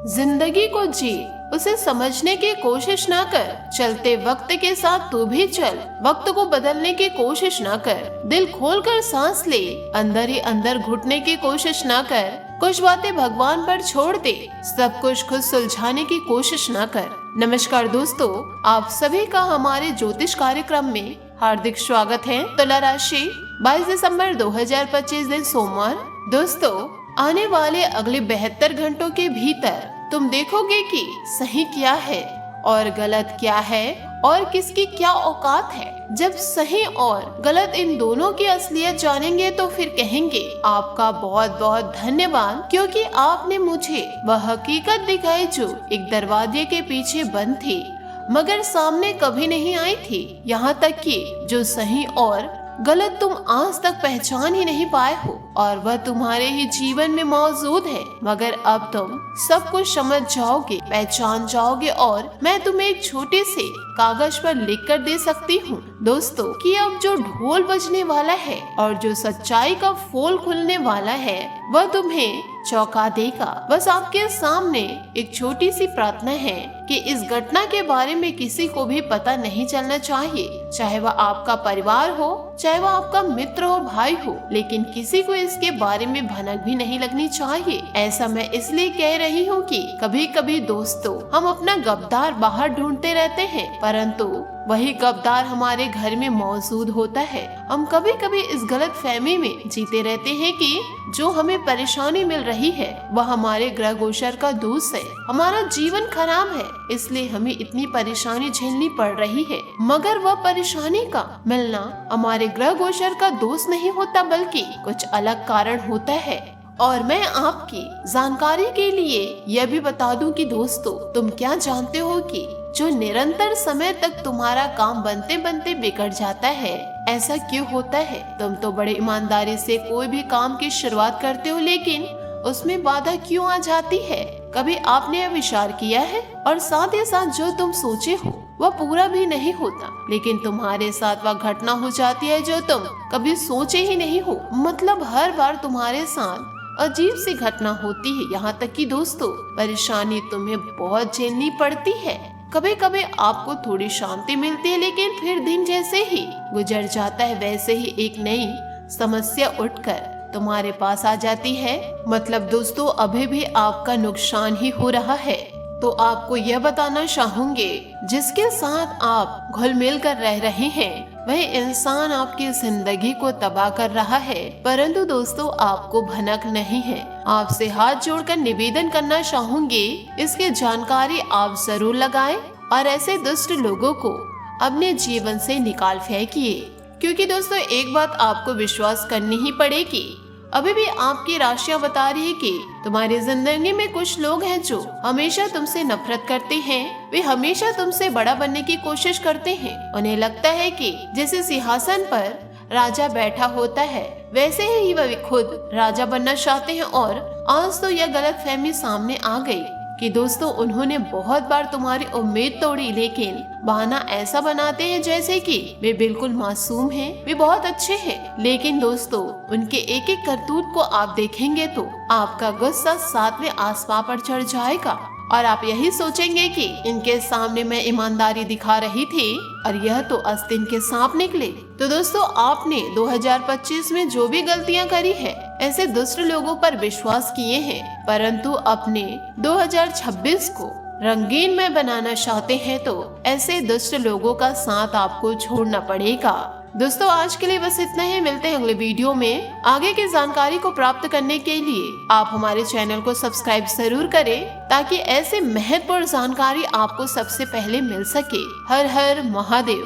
जिंदगी को जी, उसे समझने की कोशिश ना कर। चलते वक्त के साथ तू भी चल, वक्त को बदलने की कोशिश ना कर। दिल खोलकर सांस ले, अंदर ही अंदर घुटने की कोशिश ना कर। कुछ बातें भगवान पर छोड़ दे, सब कुछ खुद सुलझाने की कोशिश ना कर। नमस्कार दोस्तों, आप सभी का हमारे ज्योतिष कार्यक्रम में हार्दिक स्वागत है। तुला राशि 22 दिसंबर 2025 दिन सोमवार। दोस्तों, आने वाले अगले 72 घंटों के भीतर तुम देखोगे कि सही क्या है और गलत क्या है और किसकी क्या औकात है। जब सही और गलत इन दोनों की असलियत जानेंगे तो फिर कहेंगे आपका बहुत बहुत धन्यवाद, क्योंकि आपने मुझे वह हकीकत दिखाई जो एक दरवाजे के पीछे बंद थी मगर सामने कभी नहीं आई थी। यहाँ तक कि जो सही और गलत तुम आज तक पहचान ही नहीं पाए हो और वह तुम्हारे ही जीवन में मौजूद है, मगर अब तुम सब कुछ समझ जाओगे, पहचान जाओगे और मैं तुम्हें एक छोटे से कागज पर लिख कर दे सकती हूँ दोस्तों कि अब जो ढोल बजने वाला है और जो सच्चाई का फूल खुलने वाला है वह तुम्हें चौंका देगा। बस आपके सामने एक छोटी सी प्रार्थना है कि इस घटना के बारे में किसी को भी पता नहीं चलना चाहिए, चाहे वह आपका परिवार हो, चाहे वह आपका मित्र हो, भाई हो, लेकिन किसी को इसके बारे में भनक भी नहीं लगनी चाहिए। ऐसा मैं इसलिए कह रही हूँ कि कभी कभी दोस्तों हम अपना गद्दार बाहर ढूंढते रहते हैं, परंतु वही गद्दार हमारे घर में मौजूद होता है। हम कभी कभी इस गलत फहमी में जीते रहते हैं कि जो हमें परेशानी मिल रही है वह हमारे ग्रह गोचर का दोष है, हमारा जीवन खराब है इसलिए हमें इतनी परेशानी झेलनी पड़ रही है, मगर वह परेशानी का मिलना हमारे ग्रह गोचर का दोष नहीं होता बल्कि कुछ अलग कारण होता है। और मैं आपकी जानकारी के लिए यह भी बता दूं कि दोस्तों, तुम क्या जानते हो कि जो निरंतर समय तक तुम्हारा काम बनते बनते बिगड़ जाता है, ऐसा क्यों होता है? तुम तो बड़े ईमानदारी से कोई भी काम की शुरुआत करते हो, लेकिन उसमें बाधा क्यों आ जाती है? कभी आपने यह विचार किया है? और साथ ही साथ जो तुम सोचे हो वह पूरा भी नहीं होता, लेकिन तुम्हारे साथ वह घटना हो जाती है जो तुम कभी सोचे ही नहीं हो। मतलब हर बार तुम्हारे साथ अजीब सी घटना होती है, यहाँ तक कि दोस्तों परेशानी तुम्हें बहुत झेलनी पड़ती है। कभी कभी आपको थोड़ी शांति मिलती है, लेकिन फिर दिन जैसे ही गुजर जाता है वैसे ही एक नई समस्या उठकर तुम्हारे पास आ जाती है। मतलब दोस्तों, अभी भी आपका नुकसान ही हो रहा है। तो आपको यह बताना चाहूंगे, जिसके साथ आप घुल मिल कर रह रहे हैं वह इंसान आपकी जिंदगी को तबाह कर रहा है, परंतु दोस्तों आपको भनक नहीं है। आपसे हाथ जोड़कर निवेदन करना चाहूंगी, इसकी जानकारी आप जरूर लगाएं और ऐसे दुष्ट लोगों को अपने जीवन से निकाल फेंकिए, क्योंकि दोस्तों एक बात आपको विश्वास करनी ही पड़ेगी। अभी भी आपकी राशियां बता रही है कि तुम्हारी जिंदगी में कुछ लोग हैं जो हमेशा तुमसे नफरत करते हैं। वे हमेशा तुमसे बड़ा बनने की कोशिश करते हैं। उन्हें लगता है कि जैसे सिंहासन पर राजा बैठा होता है वैसे ही वह खुद राजा बनना चाहते हैं। और आज तो यह गलत फहमी सामने आ गई कि दोस्तों उन्होंने बहुत बार तुम्हारी उम्मीद तोड़ी, लेकिन बहाना ऐसा बनाते हैं जैसे कि वे बिल्कुल मासूम हैं, वे बहुत अच्छे हैं। लेकिन दोस्तों उनके एक एक करतूत को आप देखेंगे तो आपका गुस्सा 7वें आसमान पर चढ़ जाएगा और आप यही सोचेंगे कि इनके सामने मैं ईमानदारी दिखा रही थी और यह तो आस्तीन के सांप निकले। तो दोस्तों आपने 2025 में जो भी गलतियां करी है, ऐसे दुष्ट लोगों पर विश्वास किए हैं, परंतु अपने 2026 को रंगीन में बनाना चाहते हैं तो ऐसे दुष्ट लोगों का साथ आपको छोड़ना पड़ेगा। दोस्तों आज के लिए बस इतना ही, मिलते हैं अगले वीडियो में। आगे की जानकारी को प्राप्त करने के लिए आप हमारे चैनल को सब्सक्राइब जरूर करें ताकि ऐसे महत्वपूर्ण जानकारी आपको सबसे पहले मिल सके। हर हर महादेव।